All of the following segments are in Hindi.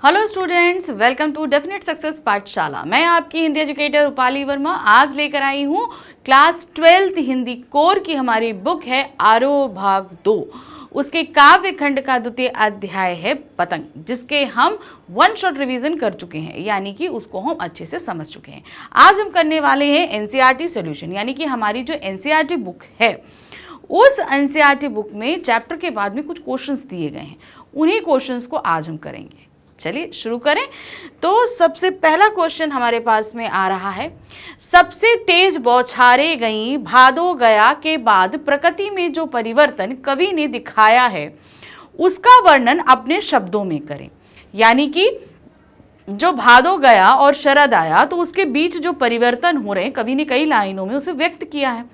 Hello students, welcome to Definite Success Pathshala. मैं आपकी हिंदी एजुकेटर रूपाली वर्मा आज लेकर आई हूँ क्लास 12th हिंदी कोर की हमारी बुक है आरोह भाग 2। उसके काव्य खंड का द्वितीय अध्याय है पतंग, जिसके हम वन शॉट रिवीजन कर चुके हैं, यानी कि उसको हम अच्छे से समझ चुके हैं। आज हम करने वाले हैं एनसीईआरटी सॉल्यूशन, यानी कि हमारी जो एनसीईआरटी बुक है उस एनसीईआरटी बुक में चैप्टर के बाद में कुछ क्वेश्चंस दिए गए हैं, उन्हीं क्वेश्चंस को आज हम करेंगे। चलिए शुरू करें। तो सबसे पहला क्वेश्चन हमारे पास में आ रहा है, सबसे तेज बौछारें गई भादो गया के बाद प्रकृति में जो परिवर्तन कवि ने दिखाया है उसका वर्णन अपने शब्दों में करें। यानी कि जो भादो गया और शरद आया तो उसके बीच जो परिवर्तन हो रहे हैं कवि ने कई लाइनों में उसे व्यक्त किया है,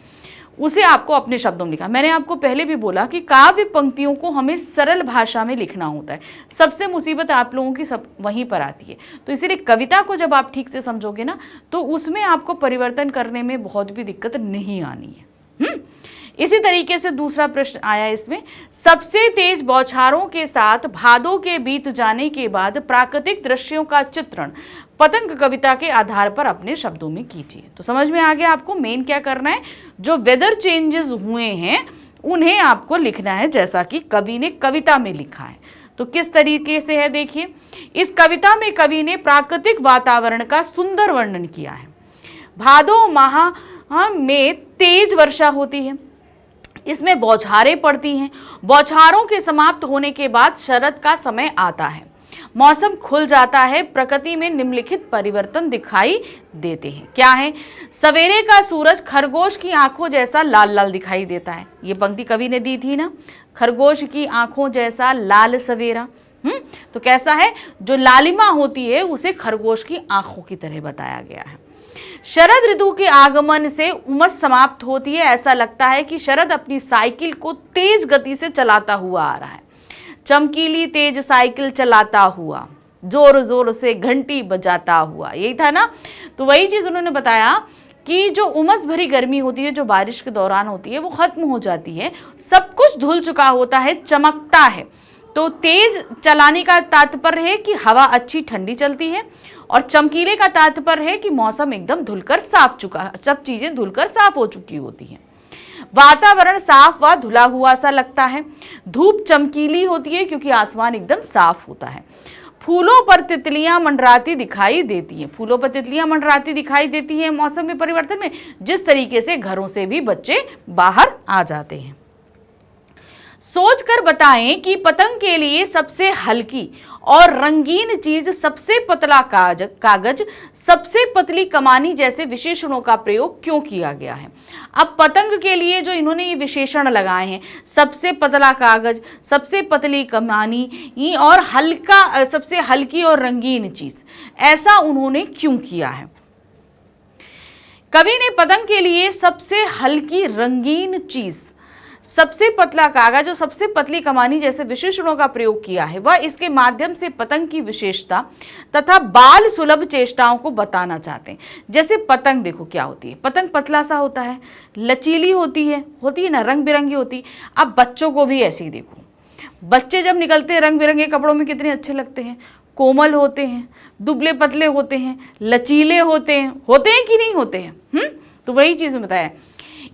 उसे आपको अपने शब्दों में लिखा। मैंने आपको पहले भी बोला कि काव्य पंक्तियों को हमें सरल भाषा में लिखना होता है। सबसे मुसीबत आप लोगों की सब वहीं पर आती है। तो इसीलिए कविता को जब आप ठीक से समझोगे ना तो उसमें आपको परिवर्तन करने में बहुत भी दिक्कत नहीं आनी है। इसी तरीके से दूसरा प्रश्न आया इसमें, सबसे तेज बौछारों के साथ भादों के बीत जाने के बाद प्राकृतिक दृश्यों का चित्रण पतंग कविता के आधार पर अपने शब्दों में कीजिए। तो समझ में आ गया आपको मेन क्या करना है, जो वेदर चेंजेस हुए हैं उन्हें आपको लिखना है जैसा कि कवि ने कविता में लिखा है। तो किस तरीके से है देखिए, इस कविता में कवि ने प्राकृतिक वातावरण का सुंदर वर्णन किया है। भादो माह में तेज वर्षा होती है, इसमें बौछारें पड़ती हैं। बौछारों के समाप्त होने के बाद शरद का समय आता है, मौसम खुल जाता है, प्रकृति में निम्नलिखित परिवर्तन दिखाई देते हैं। क्या है, सवेरे का सूरज खरगोश की आंखों जैसा लाल लाल दिखाई देता है। ये पंक्ति कवि ने दी थी ना, खरगोश की आंखों जैसा लाल सवेरा। तो कैसा है, जो लालिमा होती है उसे खरगोश की आंखों की तरह बताया गया है। शरद ऋतु के आगमन से उमस समाप्त होती है, ऐसा लगता है कि शरद अपनी साइकिल को तेज गति से चलाता हुआ आ रहा है। चमकीली तेज साइकिल चलाता हुआ, जोर जोर से घंटी बजाता हुआ, यही था ना। तो वही चीज उन्होंने बताया कि जो उमस भरी गर्मी होती है जो बारिश के दौरान होती है वो खत्म हो जाती है, सब कुछ धुल चुका होता है, चमकता है। तो तेज चलाने का तात्पर्य है कि हवा अच्छी ठंडी चलती है, और चमकीले का तात्पर्य है कि मौसम एकदम धुलकर साफ चुका, सब चीजें धुलकर साफ हो चुकी होती हैं। वातावरण साफ व धुला हुआ सा लगता है। धूप चमकीली होती है क्योंकि आसमान एकदम साफ होता है। फूलों पर तितलियां मंडराती दिखाई देती हैं। फूलों पर तितलियां मंडराती दिखाई देती हैं मौसम में परिवर्तन में, जिस तरीके से घरों से भी बच्चे बाहर आ जाते हैं। सोचकर बताएं कि पतंग के लिए सबसे हल्की और रंगीन चीज सबसे पतला कागज, सबसे पतली कमानी जैसे विशेषणों का प्रयोग क्यों किया गया है। अब पतंग के लिए जो इन्होंने ये विशेषण लगाए हैं, सबसे पतला कागज, सबसे पतली कमानी और हल्का, सबसे हल्की और रंगीन चीज, ऐसा उन्होंने क्यों किया है। कवि ने पतंग के लिए सबसे हल्की रंगीन चीज, सबसे पतला कागज और सबसे पतली कमानी जैसे विशेषणों का प्रयोग किया है। वह इसके माध्यम से पतंग की विशेषता तथा बाल सुलभ चेष्टाओं को बताना चाहते हैं। जैसे पतंग देखो क्या होती है, पतंग पतला सा होता है, लचीली होती है ना, रंग बिरंगी होती है। अब बच्चों को भी ऐसे ही देखो, बच्चे जब निकलते हैं रंग बिरंगे कपड़ों में कितने अच्छे लगते हैं, कोमल होते हैं, दुबले पतले होते हैं, लचीले होते हैं कि नहीं होते हैं। तो वही चीज बताया,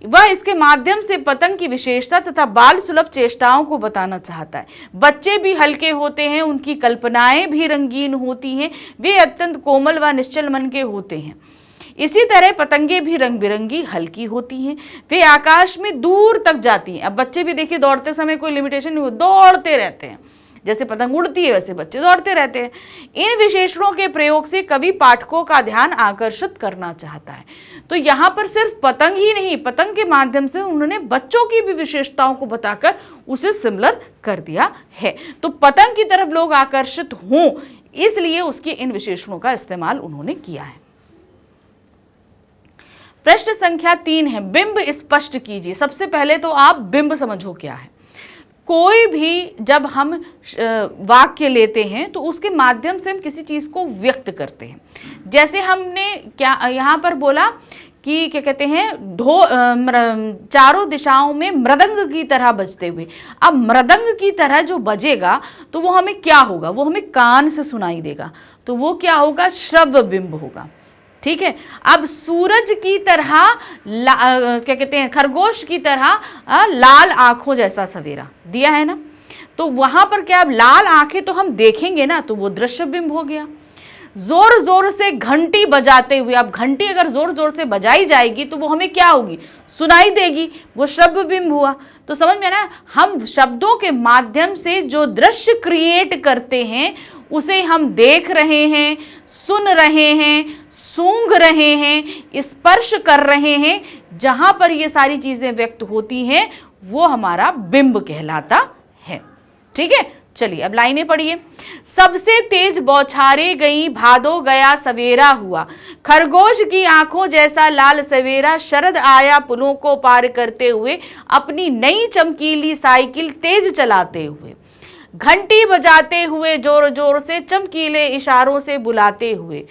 वह इसके माध्यम से पतंग की विशेषता तथा बाल सुलभ चेष्टाओं को बताना चाहता है। बच्चे भी हल्के होते हैं, उनकी कल्पनाएं भी रंगीन होती हैं, वे अत्यंत कोमल व निश्चल मन के होते हैं। इसी तरह पतंगे भी रंग बिरंगी हल्की होती हैं, वे आकाश में दूर तक जाती हैं। अब बच्चे भी देखिए दौड़ते समय कोई लिमिटेशन नहीं, दौड़ते रहते हैं, जैसे पतंग उड़ती है वैसे बच्चे दौड़ते रहते हैं। इन विशेषणों के प्रयोग से कवि पाठकों का ध्यान आकर्षित करना चाहता है। तो यहाँ पर सिर्फ पतंग ही नहीं, पतंग के माध्यम से उन्होंने बच्चों की भी विशेषताओं को बताकर उसे सिमिलर कर दिया है। तो पतंग की तरफ लोग आकर्षित हों इसलिए उसके इन विशेषणों का इस्तेमाल उन्होंने किया है। प्रश्न संख्या 3 है, बिंब स्पष्ट कीजिए। सबसे पहले तो आप बिंब समझो क्या है। कोई भी जब हम वाक्य लेते हैं तो उसके माध्यम से हम किसी चीज को व्यक्त करते हैं। जैसे हमने क्या यहाँ पर बोला कि क्या कहते हैं चारों दिशाओं में मृदंग की तरह बजते हुए। अब मृदंग की तरह जो बजेगा तो वो हमें क्या होगा, वो हमें कान से सुनाई देगा, तो वो क्या होगा, श्रव्य बिंब होगा। ठीक है। अब सूरज की तरह क्या कहते हैं, खरगोश की तरह लाल आंखों जैसा सवेरा दिया है ना, तो वहां पर क्या, अब लाल आंखें तो हम देखेंगे ना, तो वो दृश्य बिंब हो गया। जोर जोर से घंटी बजाते हुए, अब घंटी अगर जोर जोर से बजाई जाएगी तो वो हमें क्या होगी, सुनाई देगी, वो श्रव्य बिंब हुआ। तो समझ में ना, हम शब्दों के माध्यम से जो दृश्य क्रिएट करते हैं उसे हम देख रहे हैं, सुन रहे हैं, सूंघ रहे हैं, स्पर्श कर रहे हैं। जहां पर ये सारी चीजें व्यक्त होती हैं वो हमारा बिंब कहलाता है। ठीक है, चलिए अब लाइनें पढ़िए। सबसे तेज बौछारे गई, भादो गया सवेरा हुआ, खरगोश की आंखों जैसा लाल सवेरा, शरद आया पुलों को पार करते हुए, अपनी नई चमकीली साइकिल तेज चलाते हुए, घंटी बजाते हुए जोर जोर से, चमकीले इशारों से बुलाते हुए,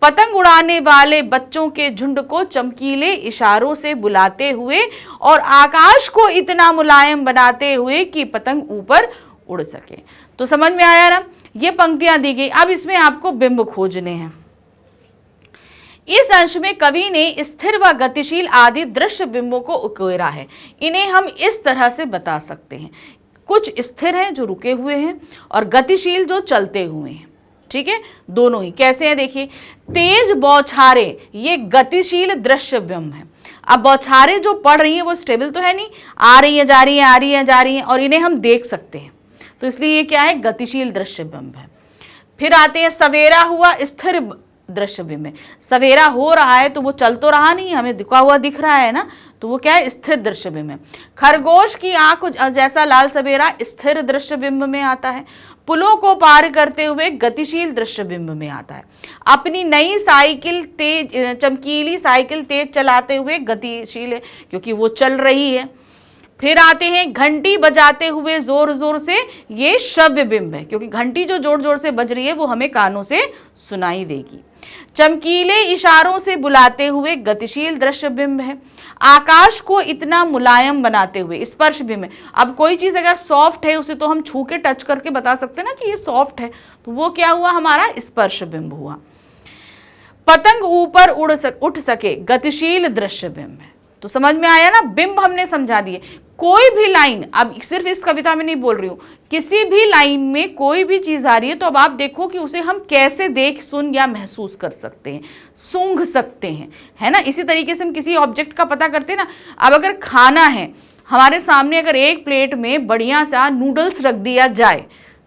पतंग उड़ाने वाले बच्चों के झुंड को चमकीले इशारों से बुलाते हुए, और आकाश को इतना मुलायम बनाते हुए कि पतंग ऊपर उड़ सके। तो समझ में आया ना, ये पंक्तियां दी गई। अब इसमें आपको बिंब खोजने हैं। इस अंश में कवि ने स्थिर व गतिशील आदि दृश्य बिंबों को उकेरा है। इन्हें हम इस तरह से बता सकते हैं, कुछ स्थिर हैं जो रुके हुए हैं, और गतिशील जो चलते हुए हैं। ठीक है, दोनों ही कैसे हैं देखिए। तेज बौछारे, ये गतिशील दृश्य बिंब है। अब बौछारें जो पड़ रही हैं वो स्टेबल तो है नहीं, आ रही हैं जा रही हैं, आ रही हैं जा रही हैं, और इन्हें हम देख सकते हैं, तो इसलिए ये क्या है, गतिशील दृश्य बिंब है। फिर आते हैं सवेरा हुआ, स्थिर दृश्य बिंब है। सवेरा हो रहा है तो वो चल तो रहा नहीं, हमें दिखा हुआ दिख रहा है ना, तो वो क्या है, स्थिर दृश्य बिंब है। खरगोश की आंख जैसा लाल सवेरा स्थिर दृश्य बिंब में आता है। पुलों को पार करते हुए गतिशील दृश्य बिंब में आता है। अपनी नई साइकिल तेज, चमकीली साइकिल तेज चलाते हुए गतिशील है, क्योंकि वो चल रही है। फिर आते हैं घंटी बजाते हुए जोर जोर से, ये श्रव्य बिंब है, क्योंकि घंटी जो जोर जोर से बज रही है वो हमें कानों से सुनाई देगी। चमकीले इशारों से बुलाते हुए गतिशील दृश्य बिंब है। आकाश को इतना मुलायम बनाते हुए स्पर्श बिंब है। अब कोई चीज अगर सॉफ्ट है उसे तो हम छू के टच करके बता सकते हैं ना कि ये सॉफ्ट है, तो वो क्या हुआ, हमारा स्पर्श बिंब हुआ। पतंग ऊपर उठ सके, गतिशील दृश्य बिंब है। तो समझ में आया ना, बिंब हमने समझा दिए। कोई भी लाइन, अब सिर्फ इस कविता में नहीं बोल रही हूं, किसी भी लाइन में कोई भी चीज आ रही है तो अब आप देखो कि उसे हम कैसे देख, सुन या महसूस कर सकते हैं, सूंघ सकते हैं, है ना। इसी तरीके से हम किसी ऑब्जेक्ट का पता करते हैं ना। अब अगर खाना है हमारे सामने, अगर एक प्लेट में बढ़िया सा नूडल्स रख दिया जाए,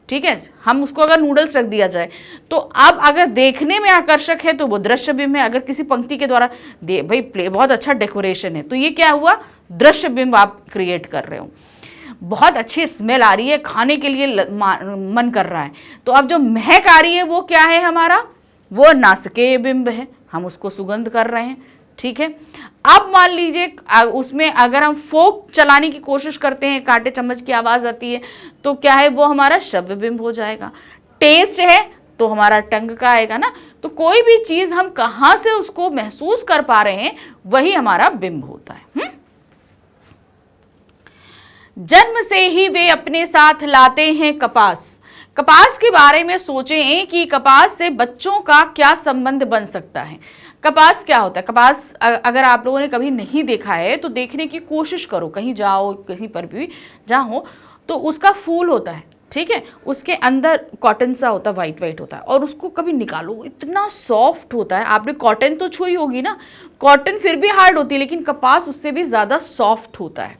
ठीक है, हम उसको अगर नूडल्स रख दिया जाए तो अब अगर देखने में आकर्षक है तो वो दृश्य बिंब है। अगर किसी पंक्ति के द्वारा दे भाई बहुत अच्छा डेकोरेशन है, तो ये क्या हुआ, दृश्य बिंब आप क्रिएट कर रहे हो। बहुत अच्छी स्मेल आ रही है, खाने के लिए मन कर रहा है, तो अब जो महक आ रही है वो क्या है हमारा, वो नासिकेय बिंब है, हम उसको सुगंध कर रहे हैं। ठीक है, अब मान लीजिए उसमें अगर हम फोक चलाने की कोशिश करते हैं, कांटे चम्मच की आवाज आती है, तो क्या है, वो हमारा श्रव्य बिंब हो जाएगा। टेस्ट है तो हमारा टंग का आएगा ना। तो कोई भी चीज हम कहां से उसको महसूस कर पा रहे हैं वही हमारा बिंब होता है। जन्म से ही वे अपने साथ लाते हैं कपास। कपास के बारे में सोचें कि कपास से बच्चों का क्या संबंध बन सकता है। कपास क्या होता है, कपास अगर आप लोगों ने कभी नहीं देखा है तो देखने की कोशिश करो, कहीं जाओ कहीं पर भी जहाँ हो, तो उसका फूल होता है, ठीक है, उसके अंदर कॉटन सा होता है, वाइट वाइट होता है, और उसको कभी निकालो इतना सॉफ्ट होता है। आपने कॉटन तो छुई होगी ना, कॉटन फिर भी हार्ड होती है, लेकिन कपास उससे भी ज़्यादा सॉफ्ट होता है।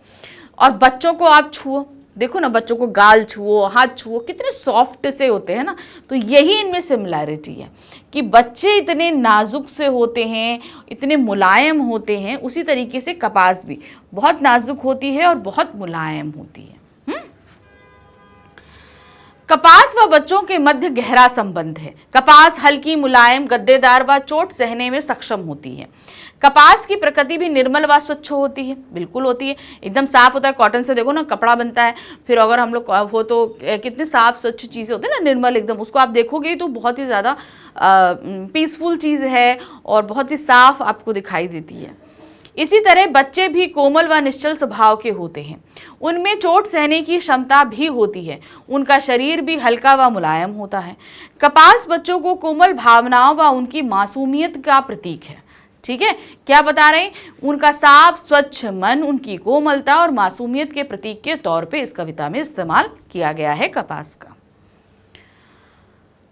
और बच्चों को आप छुओ, देखो ना, बच्चों को गाल छुओ, हाथ छुओ, कितने सॉफ्ट से होते हैं ना। तो यही इनमें सिमिलैरिटी है कि बच्चे इतने नाजुक से होते हैं, इतने मुलायम होते हैं, उसी तरीके से कपास भी बहुत नाजुक होती है और बहुत मुलायम होती है। कपास व बच्चों के मध्य गहरा संबंध है। कपास हल्की, मुलायम, गद्देदार व चोट सहने में सक्षम होती है। कपास की प्रकृति भी निर्मल व स्वच्छ होती है, बिल्कुल होती है, एकदम साफ होता है। कॉटन से देखो ना कपड़ा बनता है, फिर अगर हम लोग हो तो कितने साफ स्वच्छ चीज़ें होती है ना, निर्मल एकदम, उसको आप देखोगे तो बहुत ही ज़्यादा पीसफुल चीज़ है और बहुत ही साफ आपको दिखाई देती है। इसी तरह बच्चे भी कोमल व निश्चल स्वभाव के होते हैं। उनमें चोट सहने की क्षमता भी होती है। उनका शरीर भी हल्का व मुलायम होता है। कपास बच्चों को कोमल भावनाओं व उनकी मासूमियत का प्रतीक है। ठीक है, क्या बता रहे हैं? उनका साफ स्वच्छ मन उनकी कोमलता और मासूमियत के प्रतीक के तौर पे इस कविता में इस्तेमाल किया गया है कपास का।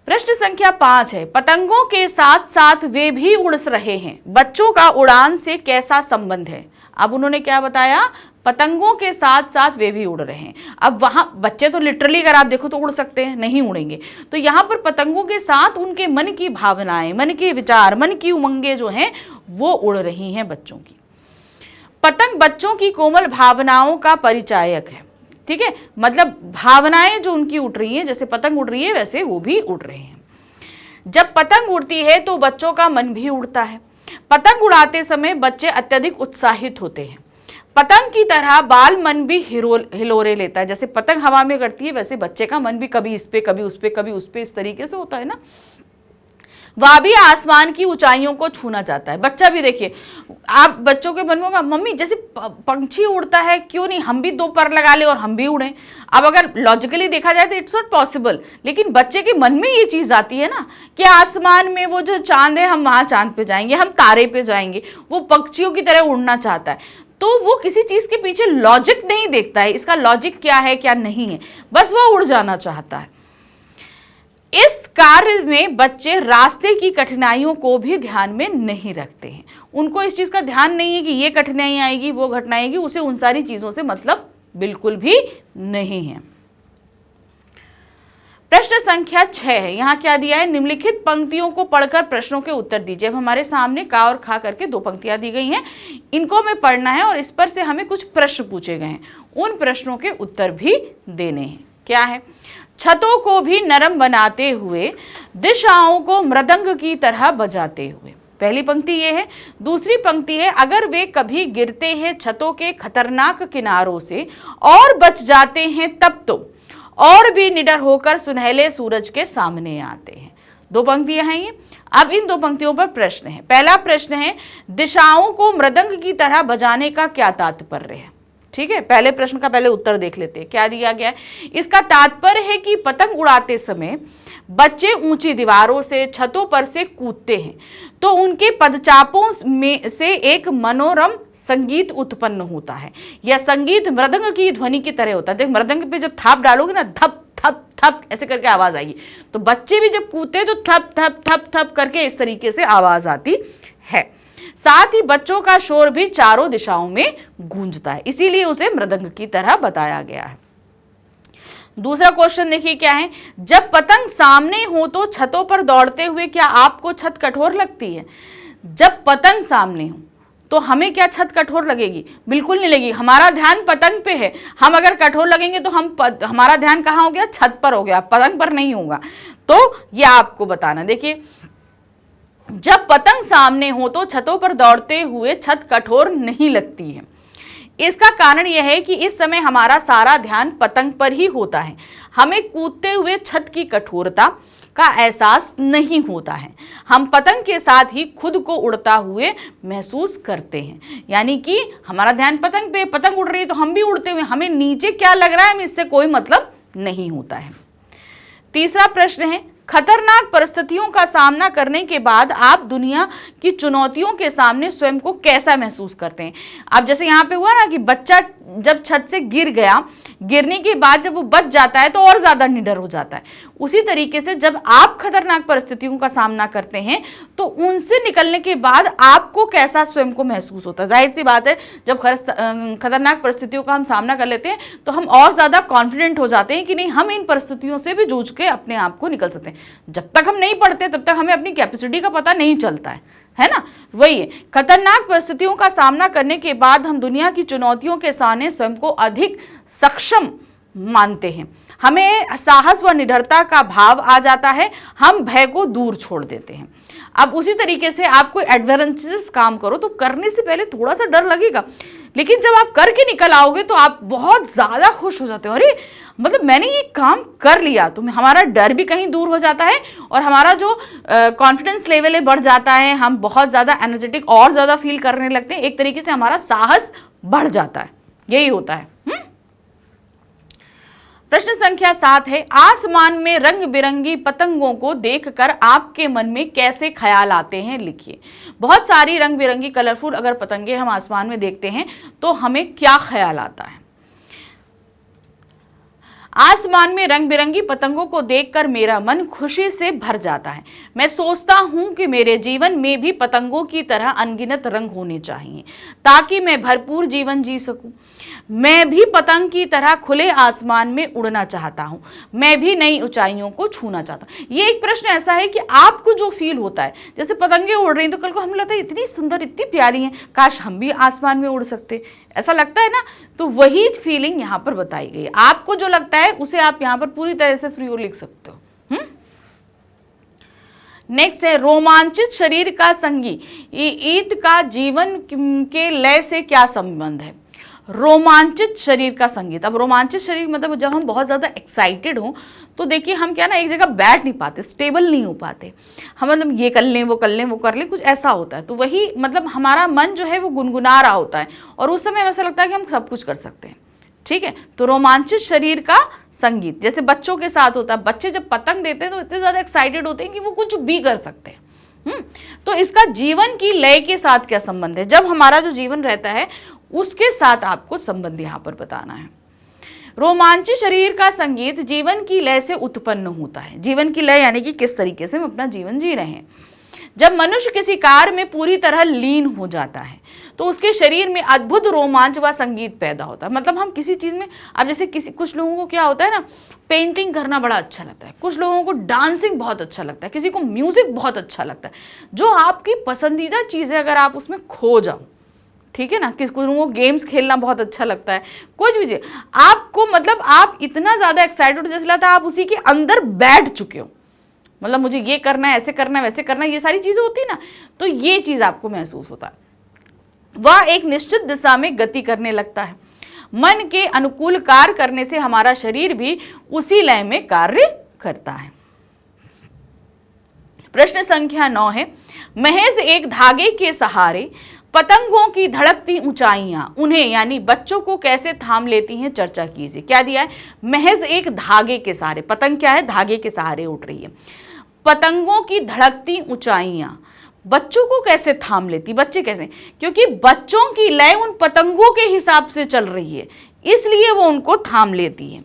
प्रश्न संख्या 5 है, पतंगों के साथ साथ वे भी उड़ रहे हैं, बच्चों का उड़ान से कैसा संबंध है? अब उन्होंने क्या बताया? पतंगों के साथ साथ वे भी उड़ रहे हैं। अब वहां बच्चे तो लिटरली अगर आप देखो तो उड़ सकते हैं, नहीं उड़ेंगे। तो यहां पर पतंगों के साथ उनके मन की भावनाएं, मन के विचार, मन की उमंगें जो हैं वो उड़ रही हैं बच्चों की। पतंग बच्चों की कोमल भावनाओं का परिचायक है। ठीक है, मतलब भावनाएं जो उनकी उड़ रही हैं, जैसे पतंग उड़ रही है वैसे वो भी उड़ रहे हैं। जब पतंग उड़ती है तो बच्चों का मन भी उड़ता है। पतंग उड़ाते समय बच्चे अत्यधिक उत्साहित होते हैं। पतंग की तरह बाल मन भी हिलोरे लेता है। जैसे पतंग हवा में करती है वैसे बच्चे का मन भी कभी इस पे, कभी उस पे, कभी उस पे, इस तरीके से होता है ना। वह भी आसमान की ऊंचाइयों को छूना चाहता है। बच्चा भी देखिए, आप बच्चों के मन में मम्मी जैसे पंछी उड़ता है, क्यों नहीं हम भी 2 पर लगा ले और हम भी उड़ें। अब अगर लॉजिकली देखा जाए तो इट्स नॉट पॉसिबल, लेकिन बच्चे के मन में ये चीज आती है ना कि आसमान में वो जो चांद है हम वहां चांद पे जाएंगे, हम तारे पे जाएंगे। वो पक्षियों की तरह उड़ना चाहता है। तो वो किसी चीज के पीछे लॉजिक नहीं देखता है, इसका लॉजिक क्या है क्या नहीं है, बस वो उड़ जाना चाहता है। इस कार्य में बच्चे रास्ते की कठिनाइयों को भी ध्यान में नहीं रखते हैं। उनको इस चीज का ध्यान नहीं है कि ये कठिनाई आएगी, वो घटना आएगी, उसे उन सारी चीजों से मतलब बिल्कुल भी नहीं है। प्रश्न संख्या 6 है, यहाँ क्या दिया है? निम्नलिखित पंक्तियों को पढ़कर प्रश्नों के उत्तर दीजिए। अब हमारे सामने का और खा करके 2 पंक्तियां दी गई हैं, इनको हमें पढ़ना है और इस पर से हमें कुछ प्रश्न पूछे गए हैं, उन प्रश्नों के उत्तर भी देने हैं। क्या है? छतों को भी नरम बनाते हुए, दिशाओं को मृदंग की तरह बजाते हुए। पहली पंक्ति ये है। दूसरी पंक्ति है, अगर वे कभी गिरते हैं छतों के खतरनाक किनारों से और बच जाते हैं तब तो और भी निडर होकर सुनहले सूरज के सामने आते हैं। 2 पंक्तियां हैं ये। अब इन 2 पंक्तियों पर प्रश्न है। पहला प्रश्न है, दिशाओं को मृदंग की तरह बजाने का क्या तात्पर्य है? ठीक है, पहले प्रश्न का पहले उत्तर देख लेते हैं। क्या दिया गया है? इसका तात्पर्य है कि पतंग उड़ाते समय बच्चे ऊंची दीवारों से, छतों पर से कूदते हैं तो उनके पदचापों में से एक मनोरम संगीत उत्पन्न होता है। यह संगीत मृदंग की ध्वनि की तरह होता है। देख, मृदंग पे जब थाप डालोगे ना, धप थप थप ऐसे करके आवाज आएगी। तो बच्चे भी जब कूदते हैं तो थप थप थप थप करके इस तरीके से आवाज आती है। साथ ही बच्चों का शोर भी चारों दिशाओं में गूंजता है, इसीलिए उसे मृदंग की तरह बताया गया है। दूसरा क्वेश्चन देखिए क्या है, जब पतंग सामने हो तो छतों पर दौड़ते हुए क्या आपको छत कठोर लगती है? जब पतंग सामने हो तो हमें क्या छत कठोर लगेगी? बिल्कुल नहीं लगेगी। हमारा ध्यान पतंग पे है। हम अगर कठोर लगेंगे तो हमारा ध्यान कहाँ हो गया? छत पर हो गया, पतंग पर नहीं होगा। तो ये आपको बताना। देखिए, जब पतंग सामने हो तो छतों पर दौड़ते हुए छत कठोर नहीं लगती है। इसका कारण यह है कि इस समय हमारा सारा ध्यान पतंग पर ही होता है। हमें कूदते हुए छत की कठोरता का एहसास नहीं होता है। हम पतंग के साथ ही खुद को उड़ता हुए महसूस करते हैं। यानी कि हमारा ध्यान पतंग पे, पतंग उड़ रही है तो हम भी उड़ते हुए, हमें नीचे क्या लग रहा है हमें इससे कोई मतलब नहीं होता है। तीसरा प्रश्न है, खतरनाक परिस्थितियों का सामना करने के बाद आप दुनिया की चुनौतियों के सामने स्वयं को कैसा महसूस करते हैं? अब जैसे यहाँ पे हुआ ना कि बच्चा जब छत से गिर गया, गिरने के बाद जब वो बच जाता है तो और ज्यादा निडर हो जाता है। उसी तरीके से जब आप खतरनाक परिस्थितियों का सामना करते हैं तो उनसे निकलने के बाद आपको कैसा स्वयं को महसूस होता है? जाहिर सी बात है, जब खतरनाक परिस्थितियों का हम सामना कर लेते हैं तो हम और ज्यादा कॉन्फिडेंट हो जाते हैं कि नहीं, हम इन परिस्थितियों से भी जूझ के अपने आप को निकल सकते हैं। जब तक हम नहीं पढ़ते तब तक हमें अपनी कैपेसिटी का पता नहीं चलता है ना। वही है, खतरनाक परिस्थितियों का सामना करने के बाद हम दुनिया की चुनौतियों के सामने स्वयं को अधिक सक्षम मानते हैं। हमें साहस व निडरता का भाव आ जाता है, हम भय को दूर छोड़ देते हैं। अब उसी तरीके से आप कोई एडवेंचरस काम करो तो करने से पहले थोड़ा सा डर लगेगा, लेकिन जब आप करके निकल आओगे तो आप बहुत ज्यादा खुश हो जाते हो, अरे मतलब मैंने ये काम कर लिया। तो हमारा डर भी कहीं दूर हो जाता है और हमारा जो कॉन्फिडेंस लेवल है बढ़ जाता है, हम बहुत ज्यादा एनर्जेटिक और ज्यादा फील करने लगते हैं, एक तरीके से हमारा साहस बढ़ जाता है, यही होता है। प्रश्न संख्या 7 है, आसमान में रंग बिरंगी पतंगों को देखकर आपके मन में कैसे ख्याल आते हैं, लिखिए। बहुत सारी रंग बिरंगी कलरफुल अगर पतंगे हम आसमान में देखते हैं तो हमें क्या ख्याल आता है। आसमान में रंग बिरंगी पतंगों को देखकर मेरा मन खुशी से भर जाता है। मैं सोचता हूं कि मेरे जीवन में भी पतंगों की तरह अनगिनत रंग होने चाहिए ताकि मैं भरपूर जीवन जी सकूं। मैं भी पतंग की तरह खुले आसमान में उड़ना चाहता हूं, मैं भी नई ऊंचाइयों को छूना चाहता हूं। ये एक प्रश्न ऐसा है कि आपको जो फील होता है, जैसे पतंगे उड़ रही हैं तो कल को हमें लगता है इतनी सुंदर, इतनी प्यारी हैं, काश हम भी आसमान में उड़ सकते, ऐसा लगता है ना। तो वही फीलिंग यहाँ पर बताई गई है। आपको जो लगता है उसे आप यहाँ पर पूरी तरह से फ्री लिख सकते हो। नेक्स्ट है, रोमांचित शरीर का संगीत का जीवन के लय से क्या संबंध है। रोमांचित शरीर का संगीत, अब रोमांचित शरीर मतलब जब हम बहुत ज़्यादा एक्साइटेड हों तो देखिए हम क्या ना एक जगह बैठ नहीं पाते, स्टेबल नहीं हो पाते, हम मतलब ये कर लें वो कर लें वो कर लें, कुछ ऐसा होता है। तो वही मतलब हमारा मन जो है वो गुनगुना रहा होता है और उस समय ऐसा लगता है कि हम सब कुछ कर सकते हैं। ठीक है, तो रोमांचित शरीर का संगीत जैसे बच्चों के साथ होता है, बच्चे जब पतंग देते हैं तो इतने ज़्यादा एक्साइटेड होते हैं कि वो कुछ भी कर सकते हैं। तो इसका जीवन की लय के साथ क्या संबंध है, जब हमारा जो जीवन रहता है उसके साथ आपको संबंध यहां पर बताना है। रोमांचित शरीर का संगीत जीवन की लय से उत्पन्न होता है। जीवन की लय यानी कि किस तरीके से हम अपना जीवन जी रहे हैं। जब मनुष्य किसी कार्य में पूरी तरह लीन हो जाता है तो उसके शरीर में अद्भुत रोमांच व संगीत पैदा होता है। मतलब हम किसी चीज़ में, अब जैसे कुछ लोगों को क्या होता है ना, पेंटिंग करना बड़ा अच्छा लगता है, कुछ लोगों को डांसिंग बहुत अच्छा लगता है, किसी को म्यूजिक बहुत अच्छा लगता है। जो आपकी पसंदीदा चीज़ है अगर आप उसमें खो जाओ, ठीक है ना, कुछ लोगों को गेम्स खेलना बहुत अच्छा लगता है, कुछ भी आपको मतलब आप इतना ज़्यादा एक्साइटेड जैसे लगता है आप उसी के अंदर बैठ चुके हो, मतलब मुझे ये करना है, ऐसे करना है, वैसे करना है, ये सारी चीज़ें होती है ना, तो ये चीज़ आपको महसूस होता है। वह एक निश्चित दिशा में गति करने लगता है। मन के अनुकूल कार्य करने से हमारा शरीर भी उसी लय में कार्य करता है। प्रश्न संख्या 9 है, महज एक धागे के सहारे पतंगों की धड़कती ऊंचाइयां उन्हें यानी बच्चों को कैसे थाम लेती हैं, चर्चा कीजिए। क्या दिया है, महज एक धागे के सहारे, पतंग क्या है, धागे के सहारे उड़ रही है, पतंगों की धड़कती ऊंचाइयां बच्चों को कैसे थाम लेती, बच्चे कैसे, क्योंकि बच्चों की लय उन पतंगों के हिसाब से चल रही है इसलिए वो उनको थाम लेती है।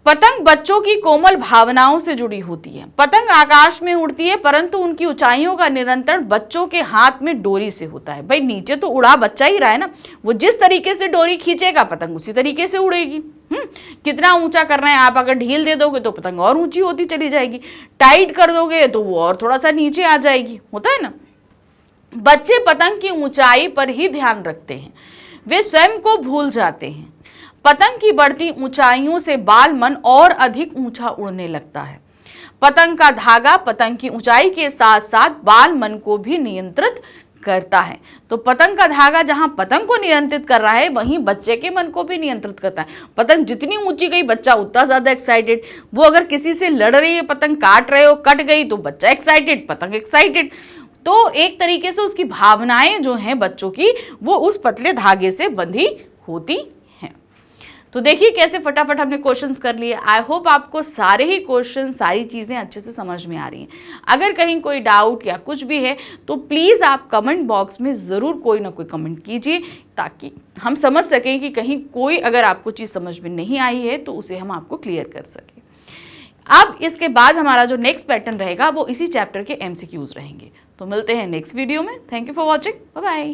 पतंग बच्चों की कोमल भावनाओं से जुड़ी होती है। पतंग आकाश में उड़ती है परंतु उनकी ऊंचाइयों का नियंत्रण बच्चों के हाथ में डोरी से होता है। भाई नीचे तो उड़ा बच्चा ही रहा है ना, वो जिस तरीके से डोरी खींचेगा पतंग उसी तरीके से उड़ेगी। कितना ऊंचा करना है, आप अगर ढील दे दोगे तो पतंग और ऊंची होती चली जाएगी, टाइट कर दोगे तो वो और थोड़ा सा नीचे आ जाएगी, होता है ना। बच्चे पतंग की ऊंचाई पर ही ध्यान रखते हैं, वे स्वयं को भूल जाते हैं। पतंग की बढ़ती ऊंचाइयों से बाल मन और अधिक ऊंचा उड़ने लगता है। पतंग का धागा पतंग की ऊंचाई के साथ साथ बाल मन को भी नियंत्रित करता है। तो पतंग का धागा जहां पतंग को नियंत्रित कर रहा है वहीं बच्चे के मन को भी नियंत्रित करता है। पतंग जितनी ऊंची गई बच्चा उतना ज्यादा एक्साइटेड, वो अगर किसी से लड़ रही है, पतंग काट रहे हो, कट गई तो बच्चा एक्साइटेड, पतंग एक्साइटेड। तो एक तरीके से उसकी भावनाएं जो हैं बच्चों की वो उस पतले धागे से बंधी होती हैं। तो देखिए कैसे फटाफट हमने क्वेश्चंस कर लिए। आई होप आपको सारे ही क्वेश्चन, सारी चीज़ें अच्छे से समझ में आ रही हैं। अगर कहीं कोई डाउट या कुछ भी है तो प्लीज़ आप कमेंट बॉक्स में ज़रूर कोई ना कोई कमेंट कीजिए ताकि हम समझ सकें कि कहीं कोई अगर आपको चीज़ समझ में नहीं आई है तो उसे हम आपको क्लियर कर सकें। अब इसके बाद हमारा जो नेक्स्ट पैटर्न रहेगा वो इसी चैप्टर के MCQs रहेंगे। तो मिलते हैं नेक्स्ट वीडियो में। Thank you for watching, bye bye.